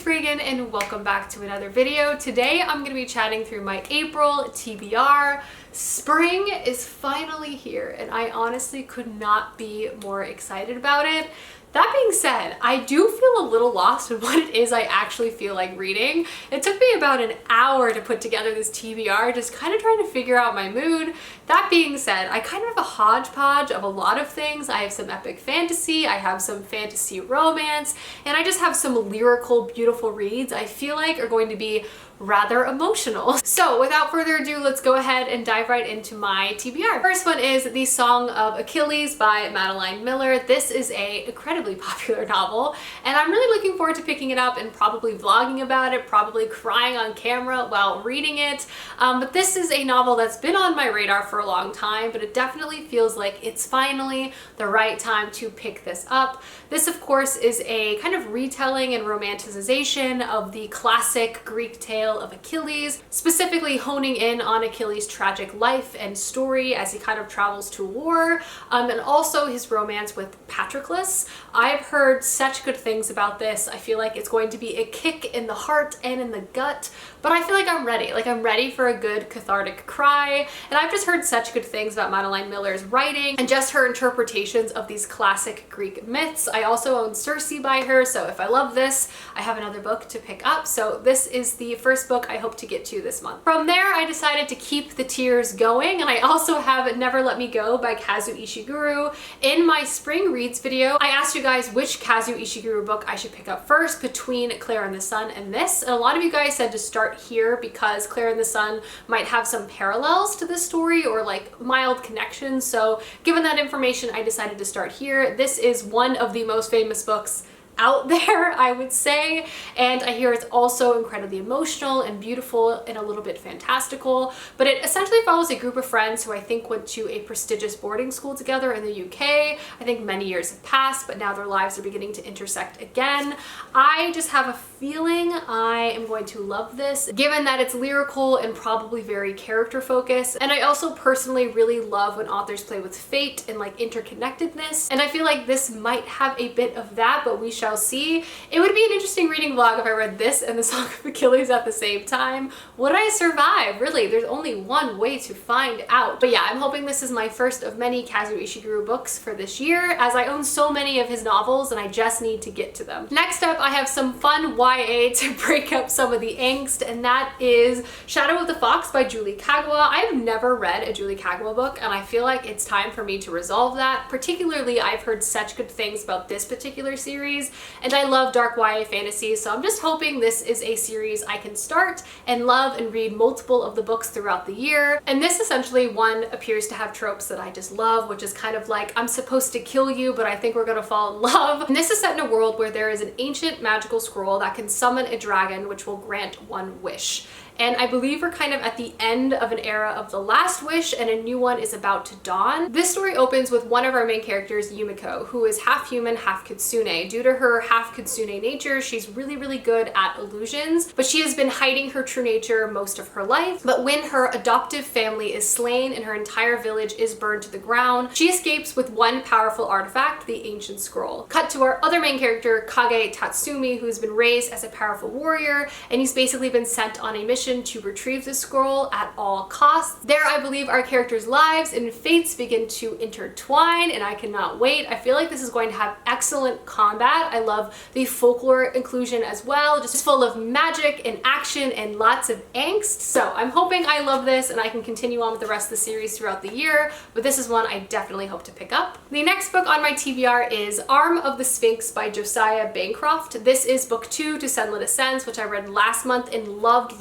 Reagan and welcome back to another video. Today I'm going to be chatting through my April TBR. Spring is finally here and I honestly could not be more excited about it. That being said, I do feel a little lost in what it is I actually feel like reading. It took me about an hour to put together this TBR, just kind of trying to figure out my mood. That being said, I kind of have a hodgepodge of a lot of things. I have some epic fantasy, I have some fantasy romance, and I just have some lyrical, beautiful reads I feel like are going to be rather emotional. So without further ado, let's go ahead and dive right into my TBR. First one is The Song of Achilles by Madeline Miller. This is an incredibly popular novel and I'm really looking forward to picking it up and probably vlogging about it, probably crying on camera while reading it. But this is a novel that's been on my radar for a long time, but it definitely feels like it's finally the right time to pick this up. This of course is a kind of retelling and romanticization of the classic Greek tale of Achilles, specifically honing in on Achilles' tragic life and story as he kind of travels to war, and also his romance with Patroclus. I've heard such good things about this. I feel like it's going to be a kick in the heart and in the gut, but I feel like I'm ready. Like I'm ready for a good cathartic cry, and I've just heard such good things about Madeline Miller's writing and just her interpretations of these classic Greek myths. I also own Circe by her, so if I love this, I have another book to pick up. So this is the first book I hope to get to this month. From there, I decided to keep the tiers going, and I also have Never Let Me Go by Kazu Ishiguro. In my spring reads video, I asked you guys which Kazu Ishiguro book I should pick up first between Claire and the Sun and this, and a lot of you guys said to start here because Claire and the Sun might have some parallels to this story or like mild connections. So given that information, I decided to start here. This is one of the most famous books out there, I would say, and I hear it's also incredibly emotional and beautiful and a little bit fantastical, but it essentially follows a group of friends who I think went to a prestigious boarding school together in the UK. I think many years have passed, but now their lives are beginning to intersect again. I just have a feeling I am going to love this, given that it's lyrical and probably very character focused, and I also personally really love when authors play with fate and like interconnectedness, and I feel like this might have a bit of that, but we shall see. It would be an interesting reading vlog if I read this and The Song of Achilles at the same time. Would I survive? Really, there's only one way to find out. But yeah, I'm hoping this is my first of many Kazu Ishiguro books for this year, as I own so many of his novels and I just need to get to them. Next up, I have some fun YA to break up some of the angst, and that is Shadow of the Fox by Julie Kagawa. I have never read a Julie Kagawa book, and I feel like it's time for me to resolve that. Particularly, I've heard such good things about this particular series, and I love dark YA fantasy, so I'm just hoping this is a series I can start and love and read multiple of the books throughout the year. And this essentially one appears to have tropes that I just love, which is kind of like, I'm supposed to kill you, but I think we're gonna fall in love. And this is set in a world where there is an ancient magical scroll that can summon a dragon, which will grant one wish. And I believe we're kind of at the end of an era of the last wish and a new one is about to dawn. This story opens with one of our main characters, Yumiko, who is half human, half kitsune. Due to her half kitsune nature, she's really good at illusions, but she has been hiding her true nature most of her life. But when her adoptive family is slain and her entire village is burned to the ground, she escapes with one powerful artifact, the ancient scroll. Cut to our other main character, Kage Tatsumi, who's been raised as a powerful warrior, and he's basically been sent on a mission to retrieve the scroll at all costs. There, I believe our characters' lives and fates begin to intertwine, and I cannot wait. I feel like this is going to have excellent combat. I love the folklore inclusion as well, just full of magic and action and lots of angst. So I'm hoping I love this and I can continue on with the rest of the series throughout the year, but this is one I definitely hope to pick up. The next book on my TBR is Arm of the Sphinx by Josiah Bancroft. This is book 2 to Sunlit Ascents, which I read last month and loved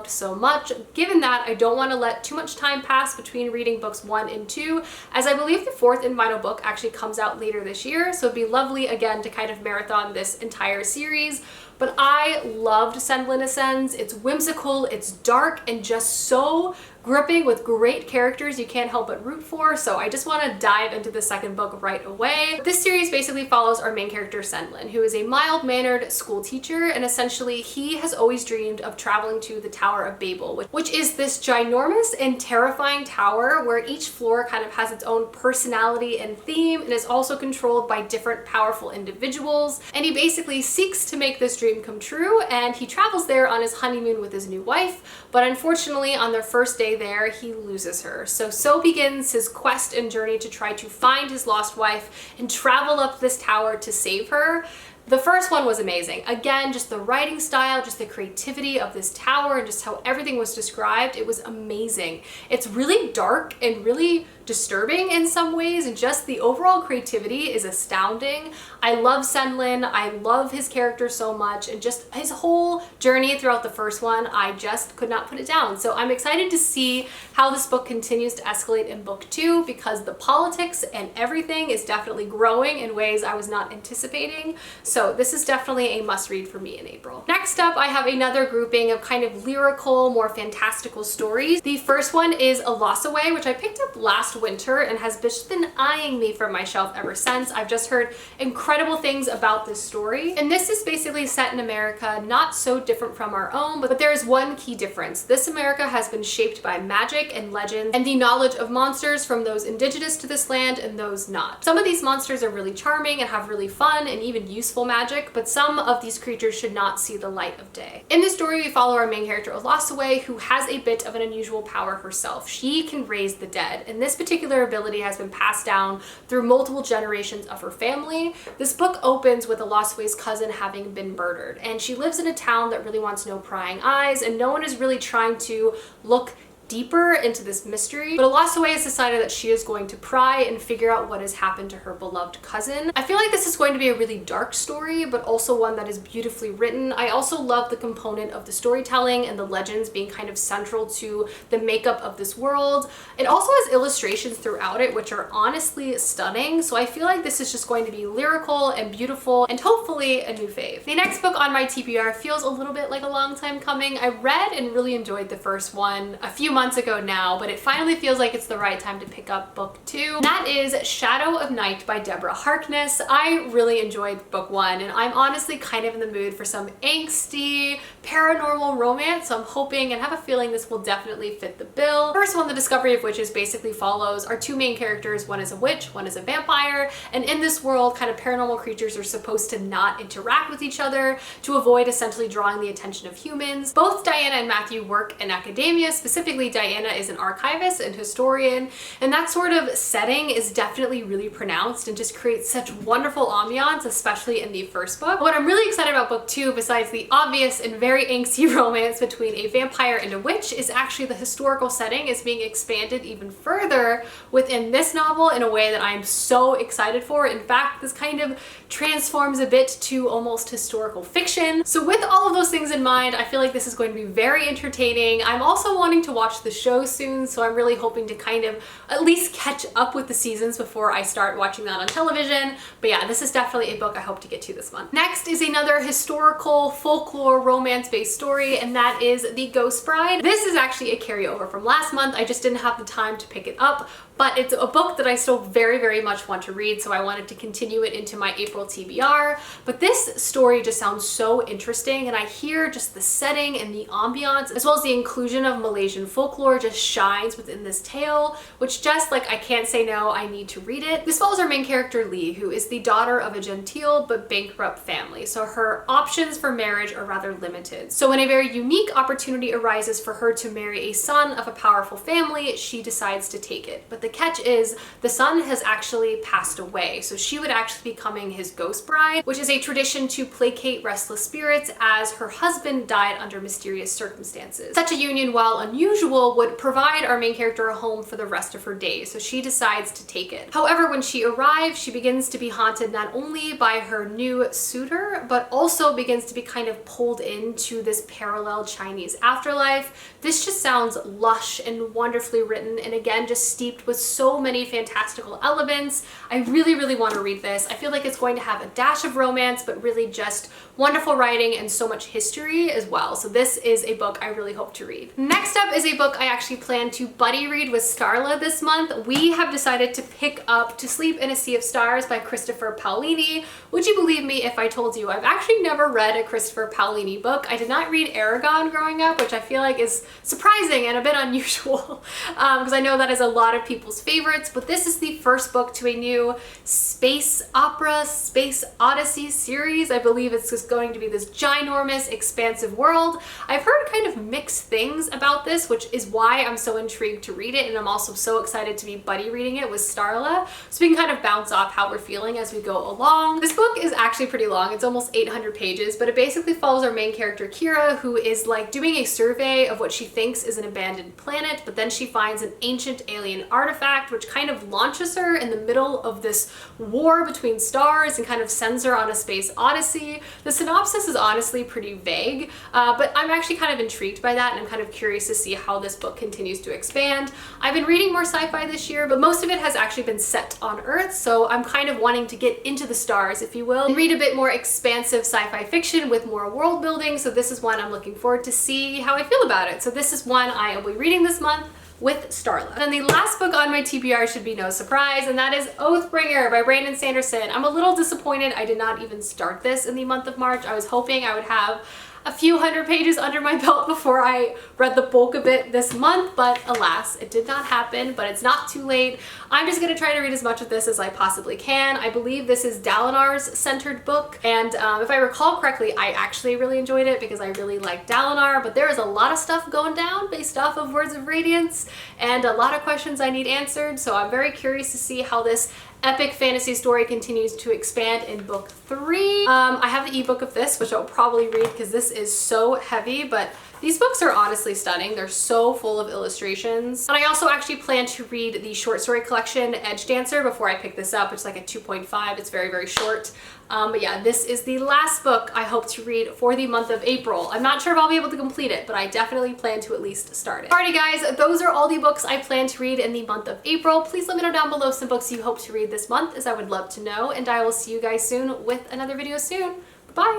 so much. Given that, I don't want to let too much time pass between reading books 1 and 2, as I believe the 4th and final book actually comes out later this year, so it'd be lovely again to kind of marathon this entire series. But I loved Sunlit Ascents. It's whimsical, it's dark, and just so gripping with great characters you can't help but root for, so I just want to dive into the second book right away. This series basically follows our main character Senlin, who is a mild-mannered school teacher, and essentially he has always dreamed of traveling to the Tower of Babel, which is this ginormous and terrifying tower where each floor kind of has its own personality and theme and is also controlled by different powerful individuals. And he basically seeks to make this dream come true, and he travels there on his honeymoon with his new wife, but unfortunately on their first day there he loses her. So begins his quest and journey to try to find his lost wife and travel up this tower to save her. The first one was amazing. Again, just the writing style, just the creativity of this tower, and just how everything was described, it was amazing. It's really dark and really disturbing in some ways, and just the overall creativity is astounding. I love Senlin, I love his character so much, and just his whole journey throughout the first one, I just could not put it down. So I'm excited to see how this book continues to escalate in book 2, because the politics and everything is definitely growing in ways I was not anticipating. So this is definitely a must read for me in April. Next up, I have another grouping of kind of lyrical, more fantastical stories. The first one is Elatsoe, which I picked up last winter and has just been eyeing me from my shelf ever since. I've just heard incredible things about this story. And this is basically set in America, not so different from our own, but there is one key difference. This America has been shaped by magic and legends and the knowledge of monsters from those indigenous to this land and those not. Some of these monsters are really charming and have really fun and even useful magic, but some of these creatures should not see the light of day. In this story, we follow our main character Elatsoe, who has a bit of an unusual power herself. She can raise the dead, and this particular ability has been passed down through multiple generations of her family. This book opens with Elatsoe's cousin having been murdered, and she lives in a town that really wants no prying eyes, and no one is really trying to look deeper into this mystery, but Elatsoe has decided that she is going to pry and figure out what has happened to her beloved cousin. I feel like this is going to be a really dark story, but also one that is beautifully written. I also love the component of the storytelling and the legends being kind of central to the makeup of this world. It also has illustrations throughout it, which are honestly stunning, so I feel like this is just going to be lyrical and beautiful and hopefully a new fave. The next book on my TBR feels a little bit like a long time coming. I read and really enjoyed the first one a few months ago now, but it finally feels like it's the right time to pick up book 2. And that is Shadow of Night by Deborah Harkness. I really enjoyed book 1, and I'm honestly kind of in the mood for some angsty paranormal romance, so I'm hoping and have a feeling this will definitely fit the bill. First one, The Discovery of Witches, basically follows our two main characters. One is a witch, one is a vampire, and in this world, kind of paranormal creatures are supposed to not interact with each other to avoid essentially drawing the attention of humans. Both Diana and Matthew work in academia. Specifically, Diana is an archivist and historian, and that sort of setting is definitely really pronounced and just creates such wonderful ambiance, especially in the first book. What I'm really excited about book 2, besides the obvious and very angsty romance between a vampire and a witch, is actually the historical setting is being expanded even further within this novel in a way that I'm so excited for. In fact, this kind of transforms a bit to almost historical fiction. So with all of those things in mind, I feel like this is going to be very entertaining. I'm also wanting to watch the show soon, so I'm really hoping to kind of at least catch up with the seasons before I start watching that on television. But yeah, this is definitely a book I hope to get to this month. Next is another historical folklore romance-based story, and that is The Ghost Bride. This is actually a carryover from last month. I just didn't have the time to pick it up, but it's a book that I still very, very much want to read, so I wanted to continue it into my April TBR. But this story just sounds so interesting, and I hear just the setting and the ambiance, as well as the inclusion of Malaysian folklore, just shines within this tale, which just like, I can't say no, I need to read it. This follows our main character Lee, who is the daughter of a genteel but bankrupt family, so her options for marriage are rather limited. So when a very unique opportunity arises for her to marry a son of a powerful family, she decides to take it. But the catch is the son has actually passed away, so she would actually be becoming his ghost bride, which is a tradition to placate restless spirits, as her husband died under mysterious circumstances. Such a union, while unusual, would provide our main character a home for the rest of her days, so she decides to take it. However, when she arrives, she begins to be haunted not only by her new suitor, but also begins to be kind of pulled into this parallel Chinese afterlife. This just sounds lush and wonderfully written, and again, just steeped with so many fantastical elements. I really, really want to read this. I feel like it's going to have a dash of romance, but really just wonderful writing and so much history as well. So this is a book I really hope to read. Next up is a book I actually plan to buddy read with Starla this month. We have decided to pick up To Sleep in a Sea of Stars by Christopher Paolini. Would you believe me if I told you I've actually never read a Christopher Paolini book? I did not read Aragon growing up, which I feel like is surprising and a bit unusual because I know that is a lot of people's favorites, but this is the first book to a new space opera, Space Odyssey series. I believe it's just going to be this ginormous, expansive world. I've heard kind of mixed things about this, which is why I'm so intrigued to read it, and I'm also so excited to be buddy reading it with Starla, so we can kind of bounce off how we're feeling as we go along. This book is actually pretty long. It's almost 800 pages, but it basically follows our main character Kira, who is like doing a survey of what she thinks is an abandoned planet, but then she finds an ancient alien artifact, which kind of launches her in the middle of this war between stars and kind of sends her on a space odyssey. The synopsis is honestly pretty vague, but I'm actually kind of intrigued by that, and I'm kind of curious to see how this book continues to expand. I've been reading more sci-fi this year, but most of it has actually been set on Earth, so I'm kind of wanting to get into the stars, if you will, and read a bit more expansive sci-fi fiction with more world building, so this is one I'm looking forward to see how I feel about it. So this is one I will be reading this month with Starla. And the last book on my TBR should be no surprise, and that is Oathbringer by Brandon Sanderson. I'm a little disappointed I did not even start this in the month of March. I was hoping I would have a few hundred pages under my belt before I read the bulk of it this month, but alas, it did not happen, but it's not too late. I'm just gonna try to read as much of this as I possibly can. I believe this is Dalinar's centered book, and if I recall correctly, I actually really enjoyed it because I really like Dalinar, but there is a lot of stuff going down based off of Words of Radiance, and a lot of questions I need answered, so I'm very curious to see how this epic fantasy story continues to expand in book 3. I have the ebook of this, which I'll probably read because this is so heavy, but these books are honestly stunning. They're so full of illustrations. And I also actually plan to read the short story collection Edge Dancer before I pick this up. It's like a 2.5. It's very, very short. But yeah, this is the last book I hope to read for the month of April. I'm not sure if I'll be able to complete it, but I definitely plan to at least start it. Alrighty guys, those are all the books I plan to read in the month of April. Please let me know down below some books you hope to read this month, as I would love to know, and I will see you guys soon with another video soon. Bye!